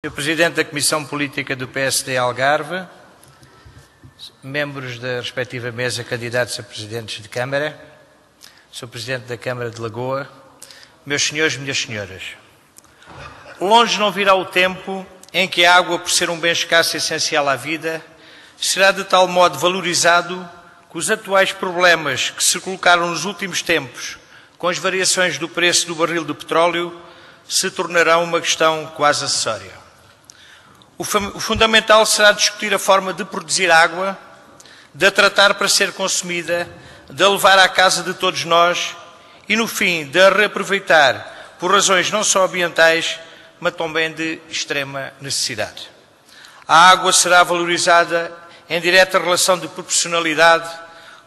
Sr. Presidente da Comissão Política do PSD Algarve, membros da respectiva mesa, candidatos a Presidentes de Câmara, Sr. Presidente da Câmara de Lagoa, meus senhores e minhas senhoras. Longe não virá o tempo em que a água, por ser um bem escasso e essencial à vida, será de tal modo valorizado que os atuais problemas que se colocaram nos últimos tempos, com as variações do preço do barril do petróleo, se tornarão uma questão quase acessória. O fundamental será discutir a forma de produzir água, de a tratar para ser consumida, de a levar à casa de todos nós e, no fim, de a reaproveitar por razões não só ambientais, mas também de extrema necessidade. A água será valorizada em direta relação de proporcionalidade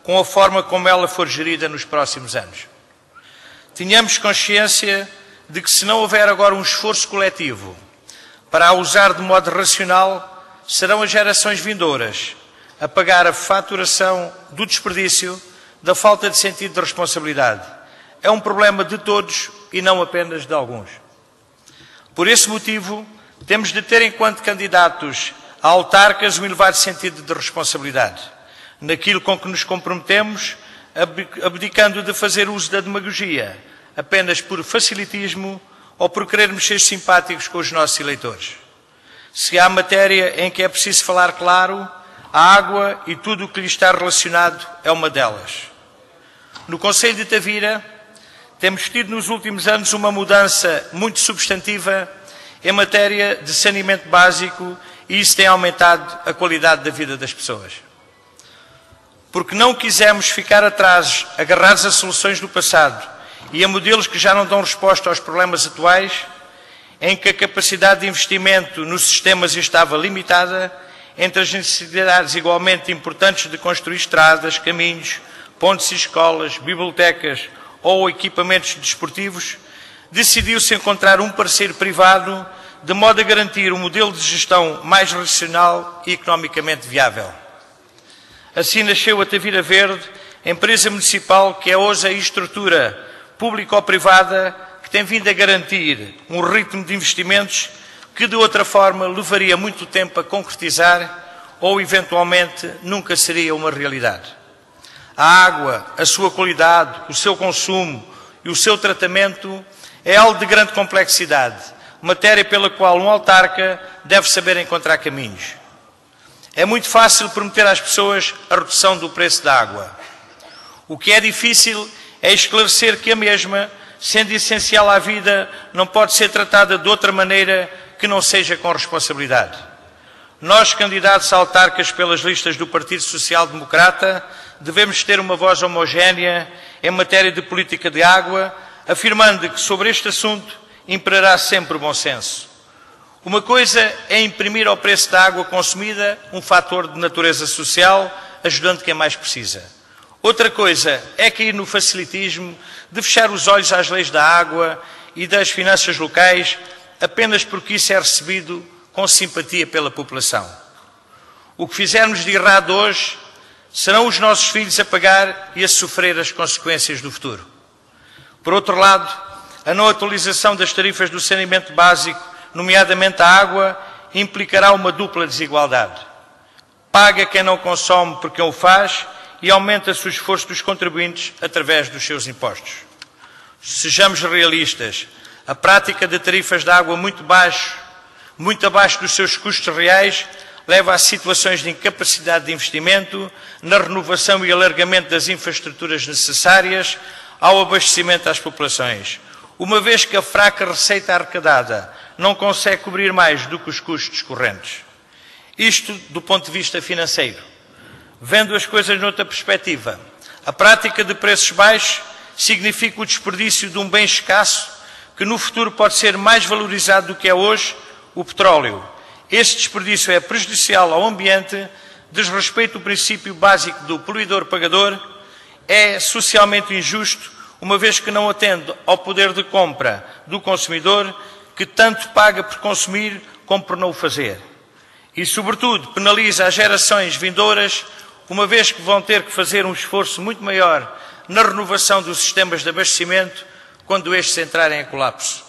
com a forma como ela for gerida nos próximos anos. Tenhamos consciência de que, se não houver agora um esforço coletivo para a usar de modo racional, serão as gerações vindouras a pagar a faturação do desperdício, da falta de sentido de responsabilidade. É um problema de todos e não apenas de alguns. Por esse motivo, temos de ter enquanto candidatos a autarcas um elevado sentido de responsabilidade, naquilo com que nos comprometemos, abdicando de fazer uso da demagogia, apenas por facilitismo ou por querermos ser simpáticos com os nossos eleitores. Se há matéria em que é preciso falar claro, a água e tudo o que lhe está relacionado é uma delas. No Concelho de Tavira, temos tido nos últimos anos uma mudança muito substantiva em matéria de saneamento básico e isso tem aumentado a qualidade da vida das pessoas. Porque não quisemos ficar atrás, agarrados a soluções do passado e a modelos que já não dão resposta aos problemas atuais, em que a capacidade de investimento nos sistemas estava limitada, entre as necessidades igualmente importantes de construir estradas, caminhos, pontes e escolas, bibliotecas ou equipamentos desportivos, decidiu-se encontrar um parceiro privado de modo a garantir um modelo de gestão mais racional e economicamente viável. Assim nasceu a Tavira Verde, empresa municipal que é hoje a estrutura pública ou privada que tem vindo a garantir um ritmo de investimentos que de outra forma levaria muito tempo a concretizar ou eventualmente nunca seria uma realidade. A água, a sua qualidade, o seu consumo e o seu tratamento é algo de grande complexidade, matéria pela qual um autarca deve saber encontrar caminhos. É muito fácil prometer às pessoas a redução do preço da água. O que é difícil é esclarecer que a mesma, sendo essencial à vida, não pode ser tratada de outra maneira que não seja com responsabilidade. Nós, candidatos a autarcas pelas listas do Partido Social Democrata, devemos ter uma voz homogénea em matéria de política de água, afirmando que sobre este assunto imperará sempre o bom senso. Uma coisa é imprimir ao preço da água consumida um fator de natureza social, ajudando quem mais precisa. Outra coisa é cair no facilitismo de fechar os olhos às leis da água e das finanças locais apenas porque isso é recebido com simpatia pela população. O que fizermos de errado hoje serão os nossos filhos a pagar e a sofrer as consequências do futuro. Por outro lado, a não atualização das tarifas do saneamento básico, nomeadamente a água, implicará uma dupla desigualdade. Paga quem não consome por quem o faz e aumenta-se o esforço dos contribuintes através dos seus impostos. Sejamos realistas, a prática de tarifas de água muito abaixo dos seus custos reais, leva a situações de incapacidade de investimento na renovação e alargamento das infraestruturas necessárias ao abastecimento às populações, uma vez que a fraca receita arrecadada não consegue cobrir mais do que os custos correntes. Isto do ponto de vista financeiro. Vendo as coisas noutra perspectiva, a prática de preços baixos significa o desperdício de um bem escasso que no futuro pode ser mais valorizado do que é hoje, o petróleo. Este desperdício é prejudicial ao ambiente, desrespeita o princípio básico do poluidor-pagador, é socialmente injusto, uma vez que não atende ao poder de compra do consumidor, que tanto paga por consumir como por não o fazer. E, sobretudo, penaliza as gerações vindouras, uma vez que vão ter que fazer um esforço muito maior na renovação dos sistemas de abastecimento quando estes entrarem em colapso.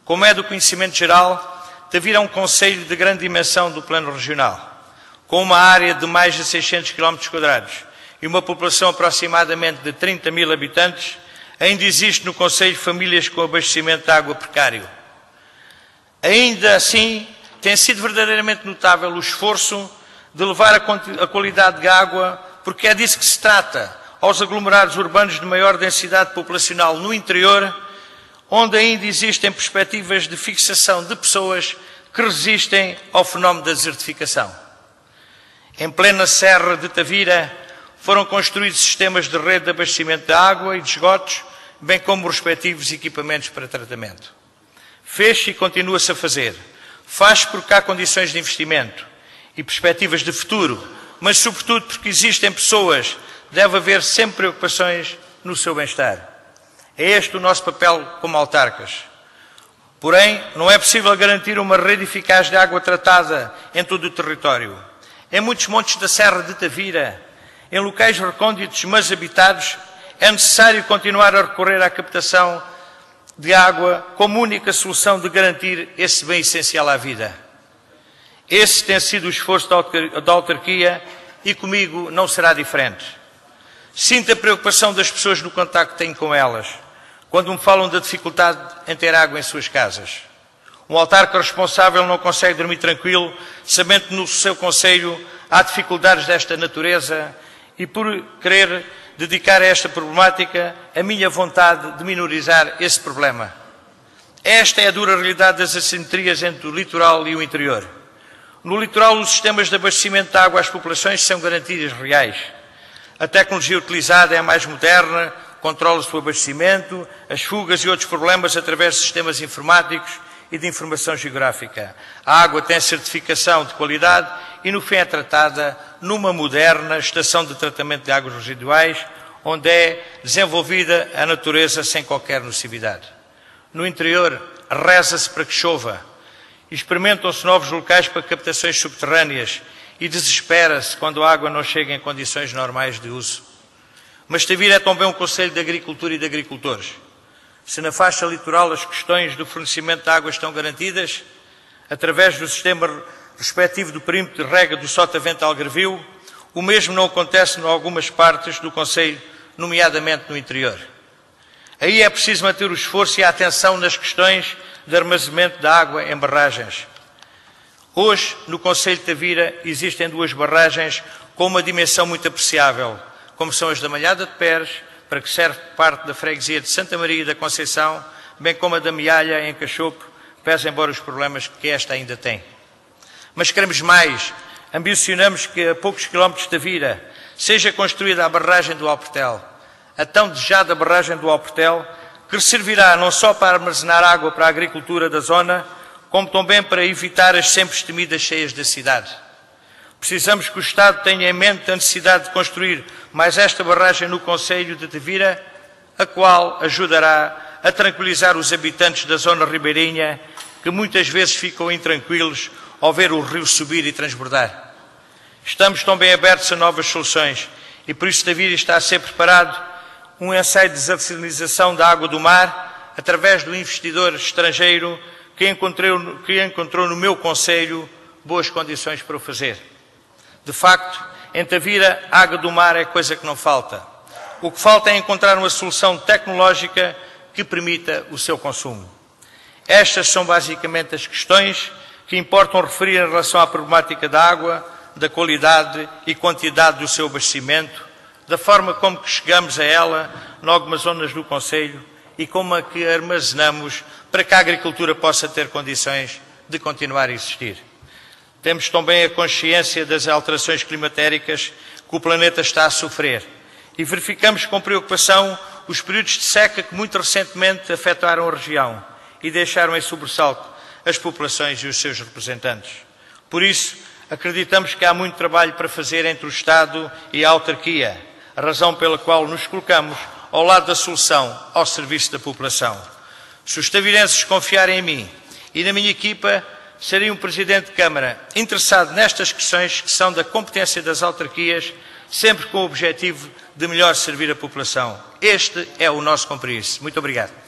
Como é do conhecimento geral, Tavira é um concelho de grande dimensão do plano regional, com uma área de mais de 600 km² e uma população aproximadamente de 30 mil habitantes. Ainda existe no concelho famílias com abastecimento de água precário. Ainda assim, tem sido verdadeiramente notável o esforço de levar a qualidade de água, porque é disso que se trata, aos aglomerados urbanos de maior densidade populacional no interior, onde ainda existem perspectivas de fixação de pessoas que resistem ao fenómeno da desertificação. Em plena Serra de Tavira, foram construídos sistemas de rede de abastecimento de água e de esgotos, bem como respectivos equipamentos para tratamento. Fez-se e continua-se a fazer. Faz porque há condições de investimento e perspectivas de futuro, mas sobretudo porque existem pessoas, deve haver sempre preocupações no seu bem-estar. É este o nosso papel como autarcas. Porém, não é possível garantir uma rede eficaz de água tratada em todo o território. Em muitos montes da Serra de Tavira, em locais recônditos mas habitados, é necessário continuar a recorrer à captação de água como única solução de garantir esse bem essencial à vida. Esse tem sido o esforço da autarquia e comigo não será diferente. Sinto a preocupação das pessoas no contacto que tenho com elas, quando me falam da dificuldade em ter água em suas casas. Um autarca responsável não consegue dormir tranquilo, sabendo que no seu concelho há dificuldades desta natureza, e por querer dedicar a esta problemática a minha vontade de minorizar esse problema. Esta é a dura realidade das assimetrias entre o litoral e o interior. No litoral, os sistemas de abastecimento de água às populações são garantias reais. A tecnologia utilizada é mais moderna, controla-se o abastecimento, as fugas e outros problemas através de sistemas informáticos e de informação geográfica. A água tem certificação de qualidade e, no fim, é tratada numa moderna estação de tratamento de águas residuais, onde é desenvolvida a natureza sem qualquer nocividade. No interior, reza-se para que chova, experimentam-se novos locais para captações subterrâneas e desespera-se quando a água não chega em condições normais de uso. Mas Tavira é também um concelho de agricultura e de agricultores. Se na faixa litoral as questões do fornecimento de água estão garantidas, através do sistema respectivo do perímetro de rega do Sotavento Algarvio, o mesmo não acontece em algumas partes do concelho, nomeadamente no interior. Aí é preciso manter o esforço e a atenção nas questões de armazenamento de água em barragens. Hoje, no concelho de Tavira, existem duas barragens com uma dimensão muito apreciável, como são as da Malhada de Pérez, para que serve parte da freguesia de Santa Maria da Conceição, bem como a da Mealha, em Cachopo, pese embora os problemas que esta ainda tem. Mas queremos mais. Ambicionamos que a poucos quilómetros de Tavira seja construída a barragem do Alportel, a tão desejada barragem do Alportel, que servirá não só para armazenar água para a agricultura da zona, como também para evitar as sempre temidas cheias da cidade. Precisamos que o Estado tenha em mente a necessidade de construir mais esta barragem no concelho de Tavira, a qual ajudará a tranquilizar os habitantes da zona ribeirinha, que muitas vezes ficam intranquilos ao ver o rio subir e transbordar. Estamos também abertos a novas soluções e por isso Tavira está a ser preparado um ensaio de desalinização da água do mar através do investidor estrangeiro que encontrou no meu concelho boas condições para o fazer. De facto, em Tavira, a água do mar é coisa que não falta. O que falta é encontrar uma solução tecnológica que permita o seu consumo. Estas são basicamente as questões que importam referir em relação à problemática da água, da qualidade e quantidade do seu abastecimento, da forma como que chegamos a ela em algumas zonas do concelho e como a que armazenamos para que a agricultura possa ter condições de continuar a existir. Temos também a consciência das alterações climatéricas que o planeta está a sofrer e verificamos com preocupação os períodos de seca que muito recentemente afetaram a região e deixaram em sobressalto as populações e os seus representantes. Por isso, acreditamos que há muito trabalho para fazer entre o Estado e a autarquia, a razão pela qual nos colocamos ao lado da solução, ao serviço da população. Se os tavirenses confiarem em mim e na minha equipa, serei um Presidente de Câmara interessado nestas questões que são da competência das autarquias, sempre com o objetivo de melhor servir a população. Este é o nosso compromisso. Muito obrigado.